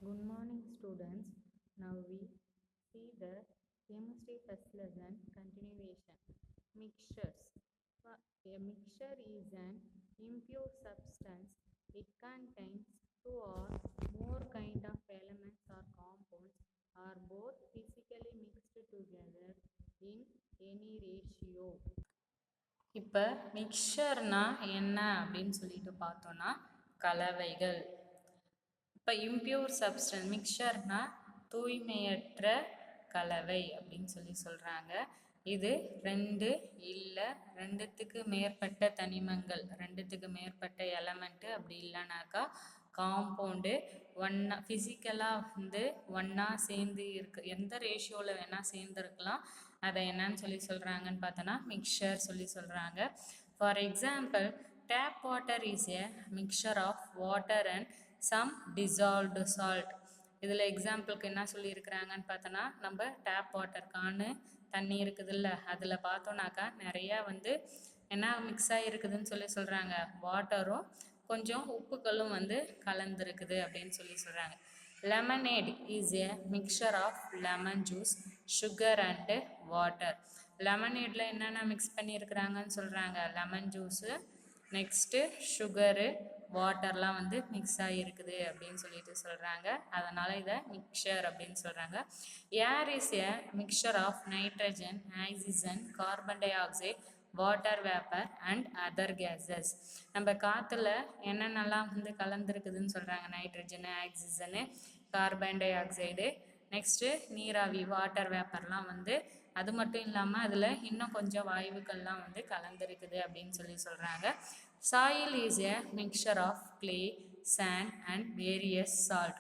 Good morning, students. Now we see the chemistry first lesson continuation. Mixtures. A mixture is an impure substance. It contains two or more kind of elements or compounds are both physically mixed together in any ratio. இப்போ மிக்சர்னா என்ன அப்படின்னு சொல்லிட்டு பார்த்தோன்னா கலவைகள். இப்போ impure substance மிக்சர்னா தூய்மையற்ற கலவை அப்படின்னு சொல்கிறாங்க. இது ரெண்டு இல்லை ரெண்டுத்துக்கு மேற்பட்ட தனிமங்கள், ரெண்டுத்துக்கு மேற்பட்ட எலமெண்ட்டு, அப்படி இல்லைனாக்கா காம்பவுண்டு ஒன்றா ஃபிசிக்கலாக ஒன்றா சேர்ந்து எந்த ரேஷியோவில் வேணால் சேர்ந்துருக்கலாம். அதை என்னன்னு சொல்கிறாங்கன்னு பார்த்தோன்னா மிக்சர் சொல்கிறாங்க. For example, tap water is a mixture of water and some dissolved salt. இதில் எக்ஸாம்பிளுக்கு என்ன சொல்லியிருக்கிறாங்கன்னு பார்த்தோன்னா, நம்ம டேப் வாட்டர் கானு தண்ணி இருக்குதுல்ல, அதில் பார்த்தோன்னாக்கா நிறையா என்ன மிக்ஸ் ஆகிருக்குதுன்னு சொல்கிறாங்க. வாட்டரும் கொஞ்சம் உப்புக்களும் கலந்துருக்குது அப்படின்னு சொல்கிறாங்க. Lemonade is a mixture of lemon juice, sugar and water. லெமனேடில் என்னென்ன மிக்ஸ் பண்ணியிருக்கிறாங்கன்னு சொல்கிறாங்க. லெமன் ஜூஸு, நெக்ஸ்ட்டு சுகரு, வாட்டர்லாம் மிக்ஸ் ஆகிருக்குது அப்படின்னு சொல்கிறாங்க. அதனால் இதை மிக்சர் அப்படின்னு சொல்கிறாங்க. Air is a mixture of nitrogen, oxygen, carbon dioxide, water vapour and other gases. நம்ம காற்றுல என்னென்னலாம் கலந்துருக்குதுன்னு சொல்கிறாங்க. Nitrogen, oxygen, carbon dioxide, next நீராவி, வாட்டர் வேப்பர்லாம் அது மட்டும் இல்லாமல் அதில் இன்னும் கொஞ்சம் வாயுக்கள்லாம் கலந்துருக்குது அப்படின்னு சொல்கிறாங்க. Soil is a mixture of clay, sand and various salt.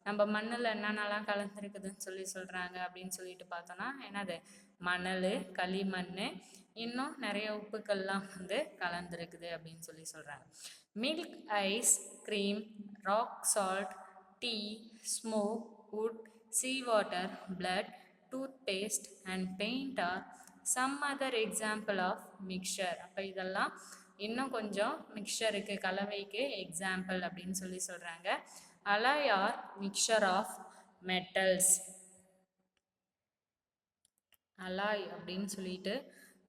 நம்ம மண்ணில் என்னென்னலாம் கலந்துருக்குதுன்னு சொல்கிறாங்க அப்படின்னு சொல்லிட்டு பார்த்தோன்னா என்னது, மணல், களிமண், இன்னும் நிறைய உப்புக்கள்லாம் கலந்துருக்குது அப்படின்னு சொல்கிறாங்க. Milk, ice, cream, rock salt, tea, smoke, wood, sea water, blood, toothpaste and paint are some other example of mixture. அப்போ இதெல்லாம் இன்னும் கொஞ்சம் மிக்சருக்கு, கலவைக்கு எக்ஸாம்பிள் அப்படின்னு சொல்கிறாங்க. Alloy are mixture of metals. Alloy அப்படின்னு சொல்லிட்டு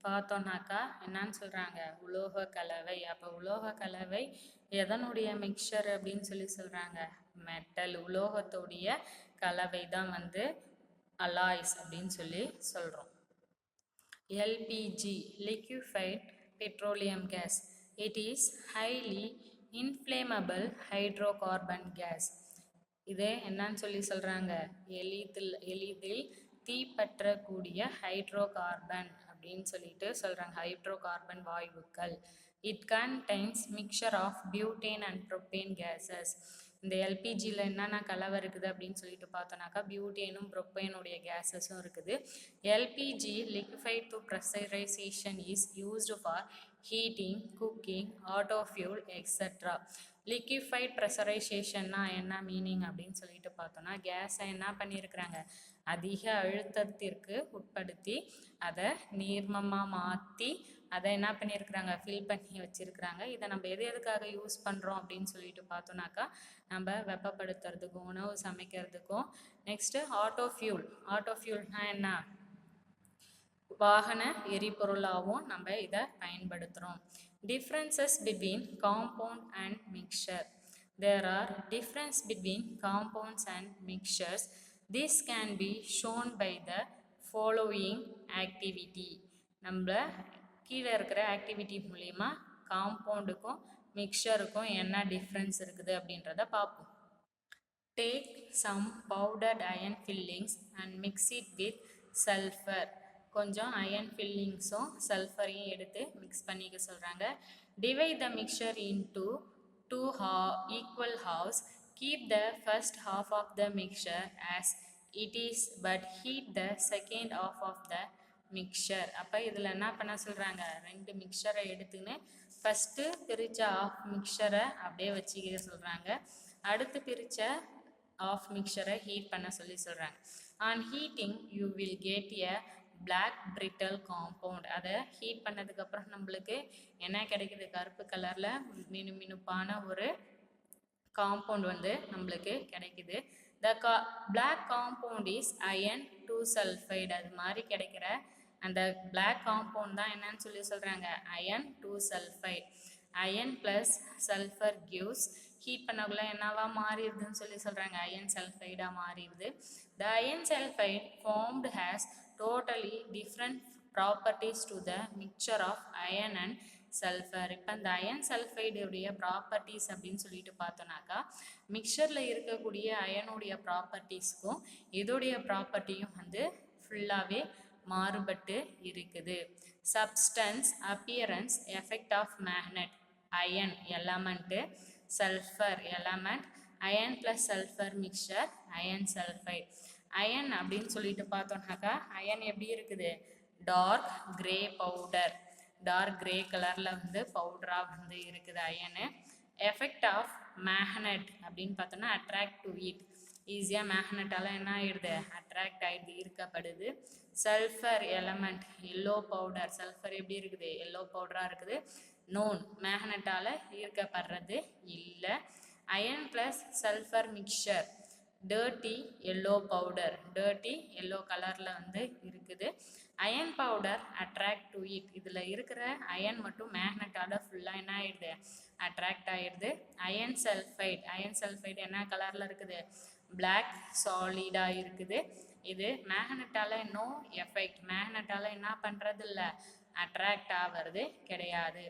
பார்த்தோன்னாக்கா என்னன்னு சொல்கிறாங்க, உலோக கலவை. அப்போ உலோக கலவை எதனுடைய மிக்சர் அப்படின்னு சொல்கிறாங்க, மெட்டல், உலோகத்துடைய கலவை தான் அலாய்ஸ் அப்படின்னு சொல்கிறோம். LPG, liquefied petroleum gas. It is highly inflammable hydrocarbon gas. இது என்னன்னு சொல்கிறாங்க, எளிதில் தீப்பற்றக்கூடிய ஹைட்ரோகார்பன் அப்படின்னு சொல்கிறாங்க. ஹைட்ரோகார்பன் வாயுக்கள். It contains mixture of butane and propane gases. இந்த எல்பிஜியில் என்னென்ன கலவை இருக்குது அப்படின்னு சொல்லிட்டு பார்த்தோன்னாக்கா பியூட்டேனும் ப்ரோப்பேனுடைய கேஸஸும் இருக்குது. LPG liquefied to pressurization is used for heating, cooking, auto fuel, etc. liquefied pressurization என்ன மீனிங் அப்படின்னு சொல்லிட்டு பார்த்தோன்னா, கேஸை என்ன பண்ணியிருக்கிறாங்க, அதிக அழுத்தத்திற்கு உட்படுத்தி அதை நீர்மமாக மாற்றி அதை என்ன பண்ணியிருக்கிறாங்க, ஃபில் பண்ணி வச்சுருக்கிறாங்க. இதை நம்ம எதுக்காக யூஸ் பண்ணுறோம் அப்படின்னு சொல்லிட்டு பார்த்தோன்னாக்கா, நம்ம வெப்பப்படுத்துறதுக்கும், உணவு சமைக்கிறதுக்கும், நெக்ஸ்ட்டு ஆட்டோ ஃபியூல்னால் என்ன, வாகன எரிபொருளாகவும் நம்ம இதை பயன்படுத்துகிறோம். Differences between compound and mixture. There are difference between compounds and mixtures. This can be shown by the following activity. நம்ம கீழே இருக்கிற ஆக்டிவிட்டி மூலிமா காம்பவுண்டுக்கும் மிக்சருக்கும் என்ன டிஃப்ரென்ஸ் இருக்குது அப்படின்றத பார்ப்போம். Take some powdered iron fillings and mix it with sulfur. கொஞ்சம் iron ஃபில்லிங்ஸும் சல்ஃபரையும் எடுத்து மிக்ஸ் பண்ணிக்க சொல்கிறாங்க. Divide the mixture into two equal halves. Keep the first half of the mixture as it is but heat the second half of the mixture. அப்போ இதில் என்ன பண்ண சொல்கிறாங்க, ரெண்டு மிக்சரை எடுத்துன்னு ஃபஸ்ட்டு பிரித்த ஆஃப் மிக்சரை அப்படியே வச்சுக்க சொல்கிறாங்க. அடுத்து பிரித்த ஆஃப் மிக்சரை ஹீட் பண்ண சொல்கிறாங்க. On heating you will get a black brittle compound. அதை ஹீட் பண்ணதுக்கப்புறம் நம்மளுக்கு என்ன கிடைக்குது, கருப்பு கலரில் மினுமினுப்பான ஒரு காம்பவுண்ட் நம்மளுக்கு கிடைக்குது. the black compound is iron 2 sulfide. அது மாதிரி கிடைக்கிற அந்த black compound தான் என்னன்னு சொல்லி சொல்கிறாங்க, iron 2 sulfide. iron plus sulfur gives heat பண்ணக்குள்ள என்னவா மாறிடுதுன்னு சொல்லி சொல்கிறாங்க, iron sulfide மாறிடுது. The iron sulfide formed has totally different properties to the mixture of iron and sulfur. இப்போ இந்த அயன் சல்ஃபைடுடைய ப்ராப்பர்ட்டிஸ் அப்படின்னு சொல்லிட்டு பார்த்தோன்னாக்கா, மிக்சரில் இருக்கக்கூடிய அயனுடைய ப்ராப்பர்ட்டிஸ்க்கும் இதோடைய ப்ராப்பர்ட்டியும் வந்து ஃபுல்லாகவே மாறுபட்டு இருக்குது. Substance, appearance, effect of magnet, iron element, sulphur element, iron plus sulphur mixture, iron sulphide. Iron அப்படின்னு சொல்லிட்டு பார்த்தோம்னாக்கா, அயன் எப்படி இருக்குது, dark grey powder, dark grey கலரில் வந்து பவுடராக வந்து இருக்குது அயனு. எஃபெக்ட் ஆஃப் மேக்னெட் அப்படின்னு பார்த்தோன்னா அட்ராக்ட் டு இட், ஈஸியாக மேக்னெட்டால் என்ன ஆகிடுது, அட்ராக்ட் ஆகிடுது, ஈர்க்கப்படுது. Sulphur element yellow powder, sulphur எப்படி இருக்குது, எல்லோ பவுடராக இருக்குது, நோன் மேக்னெட்டால் ஈர்க்கப்படுறது இல்லை. Iron plus sulphur mixture dirty yellow powder, dirty yellow கலரில் வந்து இருக்குது. Iron powder attract to it, இதில் இருக்கிற அயன் மட்டும் மேக்னெட்டால் ஃபுல்லாக என்ன ஆகிடுது, அட்ராக்ட் ஆகிடுது. அயன் சல்ஃபைட், அயன் சல்ஃபைட் என்ன கலரில் இருக்குது, பிளாக் சாலிடாக இருக்குது. இது மேக்னெட்டால் நோ எஃபெக்ட், மேக்னெட்டால் என்ன பண்ணுறது இல்லை, அட்ராக்ட் ஆகிறது கிடையாது.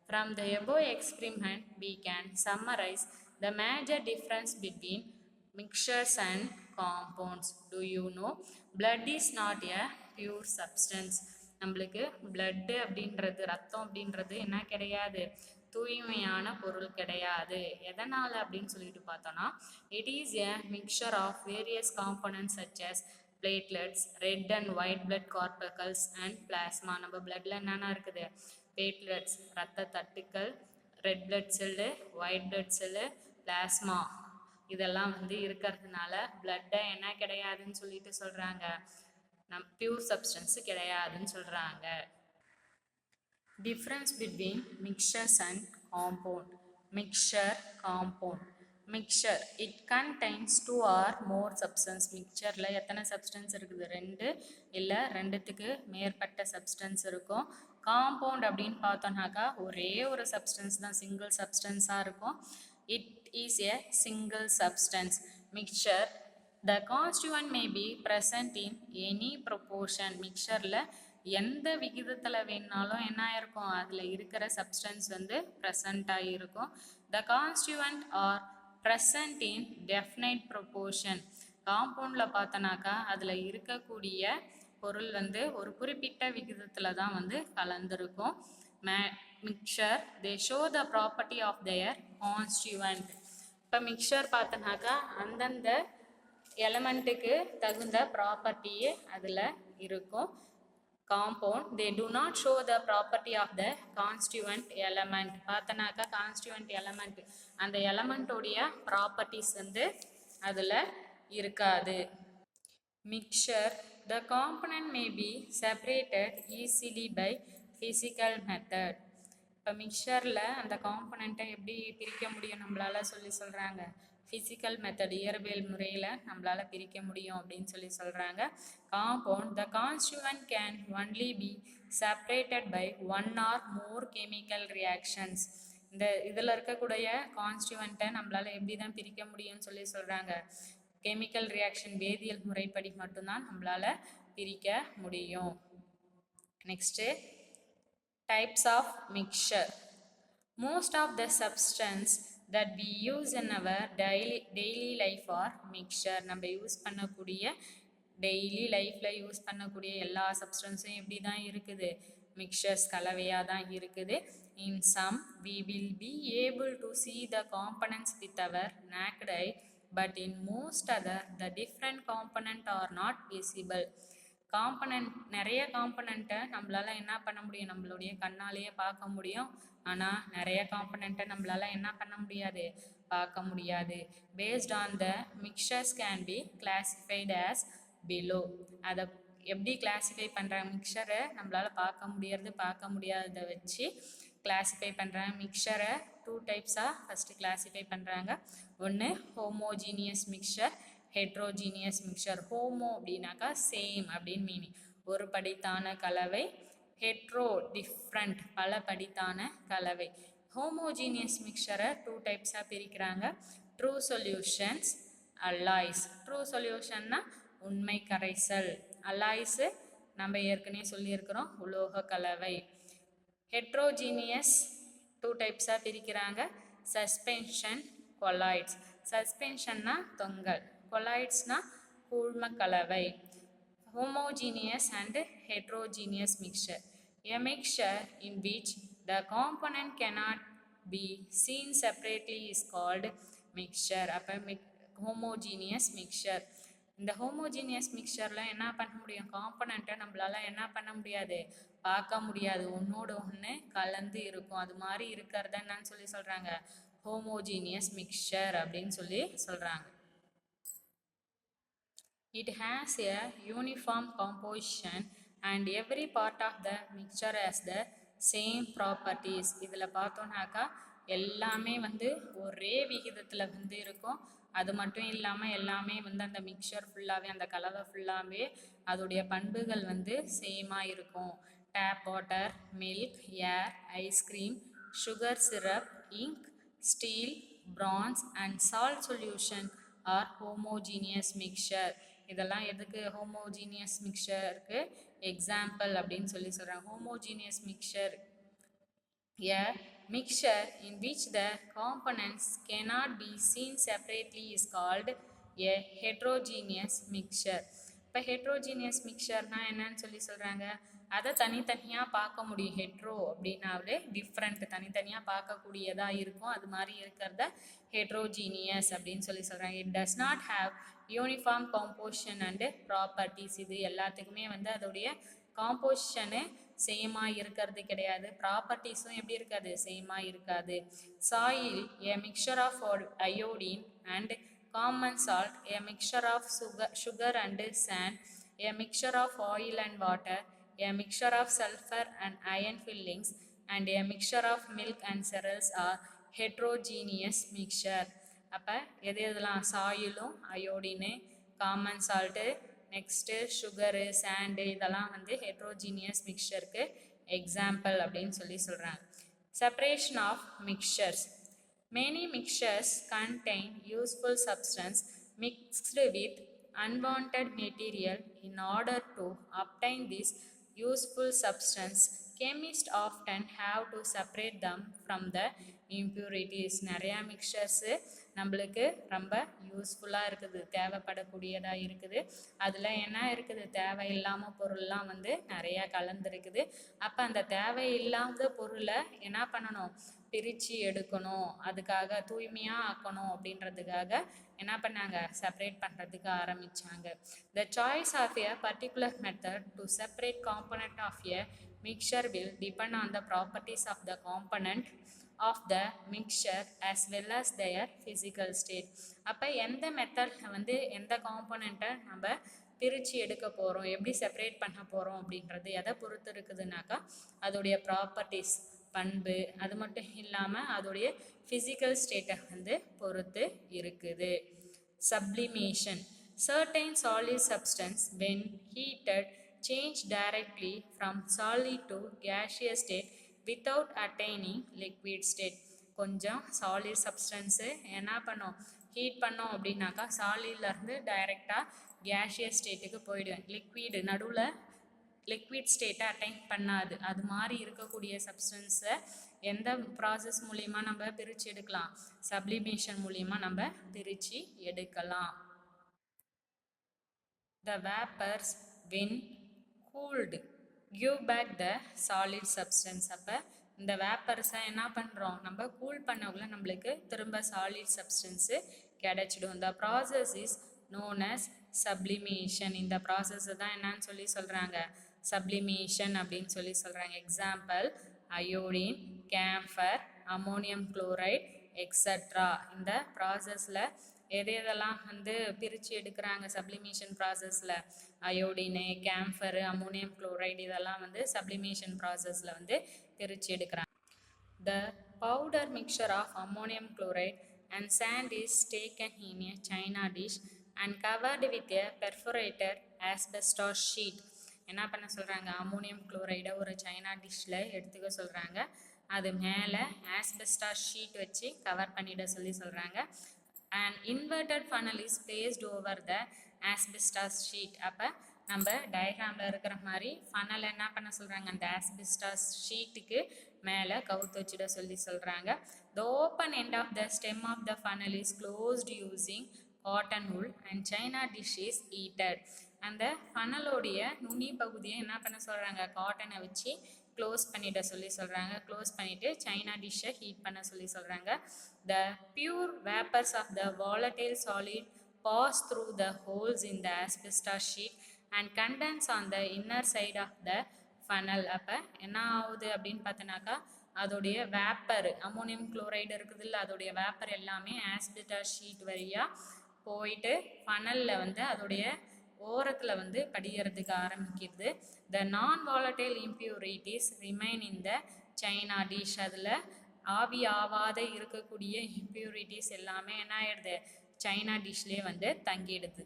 From the above experiment we can summarize the major difference between mixtures and compounds. Do you know blood is not a pure substance. நம்மளுக்கு blood அப்படின்றது, ரத்தம் அப்படின்றது என்ன கிடையாது, தூய்மையான பொருள் கிடையாது. எதனால் அப்படின்னு சொல்லிட்டு பார்த்தோன்னா, it is a mixture of various components such as platelets, red and white blood corpuscles and plasma. நம்ம பிளட்ல என்னென்ன இருக்குது, platelets ரத்த தட்டுக்கள், red blood cell, white blood cell, plasma, இதெல்லாம் வந்து இருக்கிறதுனால பிளட்டை என்ன கிடையாதுன்னு சொல்லிட்டு சொல்கிறாங்க, பியூர் சப்ஸ்டன்ஸு கிடையாதுன்னு சொல்கிறாங்க. Difference between mixtures and compound. Mixture, compound. Mixture it contains 2 or more substance. மிக்சரில் எத்தனை சப்ஸ்டன்ஸ் இருக்குது, 2 இல்லை 2த்துக்கு மேற்பட்ட சப்ஸ்டன்ஸ் இருக்கும். காம்பவுண்ட் அப்படின்னு பார்த்தோம்னாக்கா ஒரே ஒரு சப்ஸ்டன்ஸ் தான், சிங்கிள் சப்ஸ்டன்ஸாக இருக்கும். It is a single substance. Mixture the constituent may be present in any proportion. மிக்சரில் எந்த விகிதத்தில் வேணுனாலும் என்ன ஆயிருக்கும், அதில் இருக்கிற சப்ஸ்டன்ஸ் வந்து ப்ரெசண்ட்டாக இருக்கும். The constituent are present in definite proportion. காம்பவுண்டில் பார்த்தோன்னாக்கா அதில் இருக்கக்கூடிய பொருள் வந்து ஒரு குறிப்பிட்ட விகிதத்தில் தான் வந்து கலந்துருக்கும். Mixture they show the property of their constituent. இப்போ மிக்சர் பார்த்தோன்னாக்கா அந்தந்த எலமெண்ட்டுக்கு தகுந்த ப்ராப்பர்ட்டியே அதில் இருக்கும். Compound they do not show the property of the constituent element. பார்த்தோன்னாக்கா கான்ஸ்டியூவன்ட் எலமெண்ட், அந்த எலமெண்ட்டோடைய ப்ராப்பர்ட்டிஸ் வந்து அதில் இருக்காது. Mixture the component may be separated easily by physical method. இப்போ மிக்சரில் அந்த காம்பனண்ட்டை எப்படி பிரிக்க முடியும் நம்மளால் சொல்கிறாங்க, ஃபிசிக்கல் மெத்தட், இயற்பியல் முறையில் நம்மளால் பிரிக்க முடியும் அப்படின்னு சொல்கிறாங்க. Compound the constituent can only be separated by 1 or more chemical reactions. இந்த இதில் இருக்கக்கூடிய கான்ஸ்டியூவன்ட்டை நம்மளால் எப்படி தான் பிரிக்க முடியும்னு சொல்கிறாங்க, கெமிக்கல் ரியாக்ஷன், வேதியியல் முறைப்படி மட்டும்தான் நம்மளால் பிரிக்க முடியும். Next types of mixture. Most of the substance that we use in our daily life are mixture. நம்ம யூஸ் பண்ணக்கூடிய டெய்லி லைஃப்பில் யூஸ் பண்ணக்கூடிய எல்லா சப்ஸ்டன்ஸும் எப்படி தான் இருக்குது, மிக்சர்ஸ் கலவையாக தான் இருக்குது. In some we will be able to see the components with our naked eye, but in most other the different component are not visible. Component, நிறைய காம்பனண்ட்டை நம்மளால் என்ன பண்ண முடியும், நம்மளுடைய கண்ணாலேயே பார்க்க முடியும். ஆனால் நிறைய காம்பனண்ட்டை நம்மளால் என்ன பண்ண முடியாது, பார்க்க முடியாது. Based on the mixtures can be classified as below. அதை எப்படி கிளாஸிஃபை பண்ணுறாங்க, மிக்சரை நம்மளால் பார்க்க முடியாது பார்க்க முடியாததை வச்சு கிளாஸிஃபை பண்ணுறாங்க. மிக்சரை 2 டைப்ஸாக ஃபஸ்ட்டு கிளாஸிஃபை பண்ணுறாங்க. ஒன்று homogeneous mixture, heterogeneous mixture. Homo அப்படின்னாக்கா சேம் அப்படின்னு மீனிங், ஒரு படித்தான கலவை. ஹெட்ரோ டிஃப்ரெண்ட், பல படித்தான கலவை. ஹோமோஜீனியஸ் மிக்சரை 2 டைப்ஸாக பிரிக்கிறாங்க. True solutions, alloys. ட்ரூ சொல்யூஷன்னா உண்மை கரைசல். அல்லாய்ஸு நம்ம ஏற்கனவே சொல்லியிருக்கிறோம், உலோக கலவை. ஹெட்ரோஜீனியஸ் 2 டைப்ஸாக பிரிக்கிறாங்க. Suspension, colloids. சஸ்பென்ஷன்னா தொங்கல், கொலாய்ட்ஸ்னா கூழ்ம கலவை. homogeneous and heterogeneous mixture. A mixture in which the component cannot be seen separately is called mixture. அப்போ homogeneous mixture. இந்த homogeneous mixtureல என்ன பண்ண முடியும், காம்பனண்ட்டை நம்மளால என்ன பண்ண முடியாது, பார்க்க முடியாது, ஒன்னோட ஒன்று கலந்து இருக்கும். அது மாதிரி இருக்கிறத என்னன்னு சொல்லி சொல்கிறாங்க, homogeneous mixture அப்படின்னு சொல்லி சொல்கிறாங்க. It has a uniform composition and every part of the mixture has the same properties. இதில் பார்த்தோன்னாக்கா எல்லாமே ஒரே விகிதத்தில் இருக்கும். அது மட்டும் இல்லாமல் எல்லாமே அந்த மிக்சர் ஃபுல்லாகவே, அந்த கலவை ஃபுல்லாகவே அதோடைய பண்புகள் சேமாக இருக்கும். Tap water, milk, air, ice cream, sugar syrup, ink, steel, bronze and salt solution are homogeneous mixture. இதெல்லாம் எதுக்கு ஹோமோஜீனியஸ் மிக்சருக்கு எக்ஸாம்பிள் அப்படின்னு சொல்லி சொல்கிறாங்க. Homogeneous mixture, a mixture in which the components cannot be seen separately is called a heterogeneous mixture. இப்போ heterogeneous மிக்சர்னா என்னன்னு சொல்லி சொல்கிறாங்க, அதை தனித்தனியாக பார்க்க முடியும். ஹெட்ரோ அப்படின்னாவே டிஃப்ரெண்ட், தனித்தனியாக பார்க்கக்கூடியதாக இருக்கும். அது மாதிரி இருக்கிறத ஹெட்ரோஜீனியஸ் அப்படின்னு சொல்லி சொல்கிறாங்க. It does not have uniform composition and properties. இது எல்லாத்துக்குமே அதோடைய காம்போசிஷனு சேமாக இருக்கிறது கிடையாது, ப்ராப்பர்ட்டிஸும் எப்படி இருக்காது, சேமாக இருக்காது. Soil, a mixture of iodine and common salt, a mixture of sugar and sand, a mixture of oil and water, a mixture of sulphur and iron fillings and a mixture of milk and cereals are heterogeneous mixture. அப்போ எது எதெல்லாம், சாயிலும், iodine, common salt, next sugar, sand, இதெல்லாம் heterogeneous மிக்சருக்கு example அப்படின்னு சொல்லி சொல்கிறாங்க. Separation of mixtures. Many mixtures contain useful substance mixed with unwanted material. In order to obtain this useful substance, chemists often have to separate them from the impurities. நிறையா mixers நம்மளுக்கு ரொம்ப யூஸ்ஃபுல்லாக இருக்குது, தேவைப்படக்கூடியதாக இருக்குது. அதில் என்ன இருக்குது, தேவையில்லாமல் பொருள்லாம் நிறையா கலந்துருக்குது. அப்போ அந்த தேவையில்லாத பொருளை என்ன பண்ணணும், பிரித்து எடுக்கணும். அதுக்காக தூய்மையாக ஆக்கணும் அப்படின்றதுக்காக என்ன பண்ணாங்க, செப்பரேட் பண்ணுறதுக்கு ஆரம்பித்தாங்க. The choice of a particular method to separate component of a mixture will depend on the properties of the component of the mixture as well as their physical state. அப்போ எந்த மெத்தட் எந்த காம்பனண்ட்டை நம்ம பிரித்து எடுக்க போகிறோம், எப்படி செப்பரேட் பண்ண போகிறோம் அப்படின்றது எதை பொறுத்து இருக்குதுனாக்கா அதோடைய ப்ராப்பர்ட்டிஸ், பண்பு, அது மட்டும் இல்லாமல் அதோடைய ஃபிசிக்கல் ஸ்டேட்டை பொறுத்து இருக்குது. Sublimation. Certain solid substance when heated change directly from solid to gaseous state without attaining liquid state. கொஞ்சம் சாலிட் சப்ஸ்டன்ஸு என்ன பண்ணோம், ஹீட் பண்ணோம் அப்படின்னாக்கா சாலிட்லேருந்து டைரெக்டாக கேஷியஸ் ஸ்டேட்டுக்கு போயிடுவேன். லிக்விடு நடுவில் லிக்விட் ஸ்டேட்டை அட்டைன் பண்ணாது. அது மாதிரி இருக்கக்கூடிய சப்ஸ்டன்ஸை எந்த ப்ராசஸ் மூலிமா நம்ம பிரித்து எடுக்கலாம், சப்ளிமேஷன் மூலிமா நம்ம பிரித்து எடுக்கலாம். The vapors when cooled give back the solid substance. அப்போ இந்த வேப்பர்ஸை என்ன பண்ணுறோம், நம்ம கூல் பண்ணக்குள்ள நம்மளுக்கு திரும்ப சாலிட் சப்ஸ்டன்ஸு கிடைச்சிடும். The process is known as sublimation. இந்த ப்ராசஸை தான் என்னன்னு சொல்லி சொல்கிறாங்க, சப்ளிமேஷன் அப்படின்னு சொல்லி சொல்கிறாங்க. Example iodine, camphor, ammonium chloride extra. இந்த ப்ராசஸில் எது எதெல்லாம் பிரித்து எடுக்கிறாங்க சப்ளிமேஷன் ப்ராசஸில், அயோடினு, கேம்ஃபரு, அமோனியம் குளோரைடு, இதெல்லாம் சப்ளிமேஷன் ப்ராசஸில் பிரித்து எடுக்கிறாங்க. The powder mixture of ammonium chloride and sand is taken in a china dish and covered with a perforated asbestos sheet. என்ன பண்ண சொல்கிறாங்க, அம்மோனியம் குளோரைடை ஒரு சைனா டிஷ்ஷில் எடுத்துக்க சொல்கிறாங்க. அது மேலே ஆஸ்பெஸ்டாஸ் ஷீட் வச்சு கவர் பண்ணிட சொல்கிறாங்க. and inverted funnel is placed over the asbestos sheet. அப்போ நம்ம டயக்ராமில் இருக்கிற மாதிரி ஃபனல் என்ன பண்ண சொல்கிறாங்க, அந்த ஆஸ்பெஸ்டாஸ் ஷீட்டுக்கு மேலே கவுத்து வச்சுட சொல்கிறாங்க. the open end of the stem of the funnel is closed using cotton wool and china dish is heated. அந்த ஃபனலோடைய நுனி பகுதியை என்ன பண்ண சொல்கிறாங்க, காட்டனை வச்சு க்ளோஸ் பண்ணிட சொல்கிறாங்க. க்ளோஸ் பண்ணிவிட்டு சைனா டிஷ்ஷை ஹீட் பண்ண சொல்கிறாங்க. the pure vapors of the volatile solid pass through the holes in the asbestos sheet and condense on the inner side of the funnel. அப்போ என்ன ஆகுது அப்படின்னு பார்த்தோன்னாக்கா, அதோடைய வேப்பர் அம்மோனியம் குளோரைடு இருக்குது இல்லை, அதோடைய வேப்பர் எல்லாமே ஆஸ்பெஸ்டாஸ் ஷீட் வழியாக போயிட்டு ஃபனலில் வந்து அதோடைய ஓரத்தில் வந்து படிகிறதுக்கு ஆரம்பிக்கிறது. the non volatile impurities remain in the china dish. அதில் ஆவி ஆவாத இருக்கக்கூடிய impurities எல்லாமே என்ன ஆயிடுது, சைனா டிஷ்லேயே வந்து தங்கிடுது.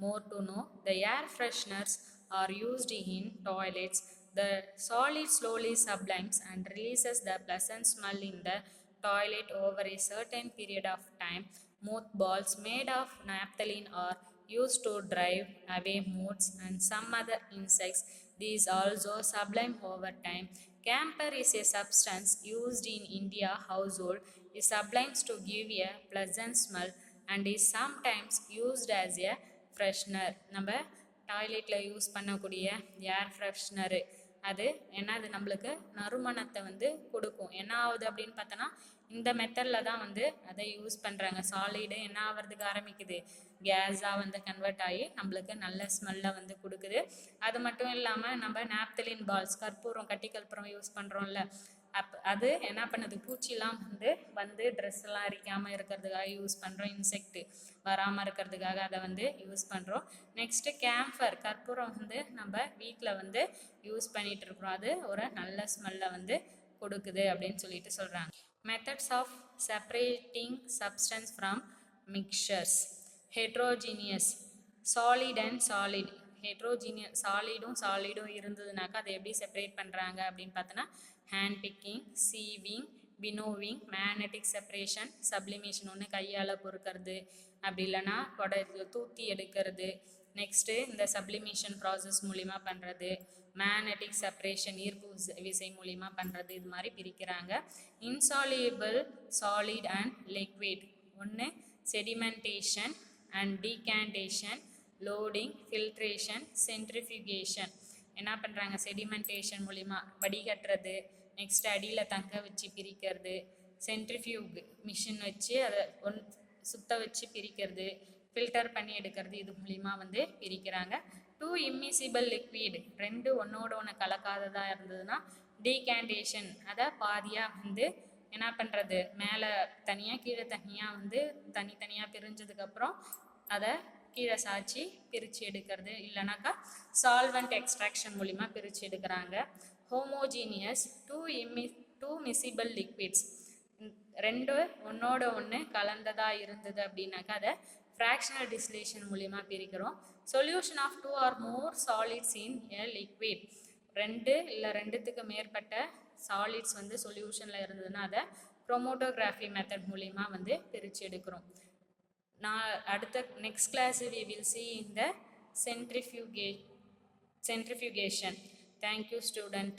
more to know, the air fresheners are used in toilets. the solid slowly sublimes and releases the pleasant smell in the toilet over a certain period of time. mothballs made of naphthalene are used to drive away moths and some other insects. These also sublime over time. Camphor is a substance used in India household. It sublimes to give a pleasant smell and is sometimes used as a freshener. நம்ம டாய்லெட்டில் use பண்ணக்கூடிய ஏர் freshener அது என்னது, நம்மளுக்கு நறுமணத்தை வந்து கொடுக்கும். என்ன ஆகுது அப்படின்னு பார்த்தோன்னா, இந்த மெத்தடில் தான் வந்து அதை யூஸ் பண்ணுறாங்க. சாலிடு என்ன ஆகிறதுக்கு ஆரம்பிக்குது, கேஸாக வந்து கன்வெர்ட் ஆகி நம்மளுக்கு நல்ல ஸ்மெல்லை வந்து கொடுக்குது. அது மட்டும் இல்லாமல் நம்ம நாப்தலின் பால்ஸ், கற்பூரம், கட்டி கற்பூரம் யூஸ் பண்ணுறோம்ல, அது என்ன பண்ணுது, பூச்சிலாம் வந்து ட்ரெஸ் எல்லாம் அரிக்காமல் இருக்கிறதுக்காக யூஸ் பண்ணுறோம். இன்செக்ட் வராமல் இருக்கிறதுக்காக அதை வந்து யூஸ் பண்ணுறோம். நெக்ஸ்ட்டு கேம்ஃபர், கற்பூரம் வந்து நம்ம வீட்டில் வந்து யூஸ் பண்ணிகிட்டு இருக்கிறோம். அது ஒரு நல்ல ஸ்மெல்லை வந்து கொடுக்குது அப்படின்னு சொல்லிட்டு சொல்கிறாங்க. Methods of separating substance from mixtures. Heterogeneous, solid and solid. Heterogeneous சாலிடும் இருந்ததுனாக்கா அதை எப்படி செப்பரேட் பண்ணுறாங்க அப்படின்னு பார்த்தோன்னா, hand picking, sieving, winnowing, magnetic separation, sublimation, ஒன்று கையால் பொறுக்கிறது, அப்படி இல்லைன்னா தூத்தி எடுக்கிறது. நெக்ஸ்ட்டு இந்த சப்ளிமேஷன் ப்ராசஸ் மூலிமா பண்ணுறது, மேக்னெட்டிக் செப்பரேஷன் ஈர்ப்பு விசை மூலிமா பண்ணுறது, இது மாதிரி பிரிக்கிறாங்க. இன்சாலியபிள் சாலிட் அண்ட் லிக்விட், ஒன்று sedimentation and decantation, loading, filtration, centrifugation. என்ன பண்ணுறாங்க, செடிமெண்டேஷன் மூலிமா வடிகட்டுறது, நெக்ஸ்ட் அடியில் தங்க வச்சு பிரிக்கிறது, சென்ட்ரிஃபியூக் மிஷின் வச்சு அதை சுத்த வச்சு பிரிக்கிறது, ஃபில்டர் பண்ணி எடுக்கிறது, இது மூலிமா வந்து பிரிக்கிறாங்க. டூ இம்மிசிபிள் லிக்விட், ரெண்டு ஒன்றோட ஒன்று கலக்காததாக இருந்ததுன்னா டீகான்டேஷன், அதை பாதியாக வந்து என்ன பண்ணுறது, மேலே தனியாக கீழே தனியாக வந்து தனித்தனியாக பிரிஞ்சதுக்கப்புறம் அதை கீழே சாய்ச்சி பிரித்து எடுக்கிறது, இல்லைனாக்கா சால்வெண்ட் எக்ஸ்ட்ராக்ஷன் மூலிமா பிரித்து எடுக்கிறாங்க. ஹோமோஜீனியஸ், டூ மிசிபிள் லிக்விட்ஸ், ரெண்டு ஒன்றோட ஒன்று கலந்ததாக இருந்தது அப்படின்னாக்கா அதை ஃப்ராக்ஷனல் டிஸ்லேஷன் மூலிமா பிரிக்கிறோம். Solution of two or more solids in a liquid, ரெண்டு இல்லை ரெண்டுத்துக்கு மேற்பட்ட சாலிட்ஸ் வந்து சொல்யூஷனில் இருந்ததுன்னா அதை குரோமோட்டோகிராஃபி மெத்தட் மூலிமா வந்து பிரித்து எடுக்கிறோம். நான் அடுத்த next class we will see in the centrifugation. Thank you student.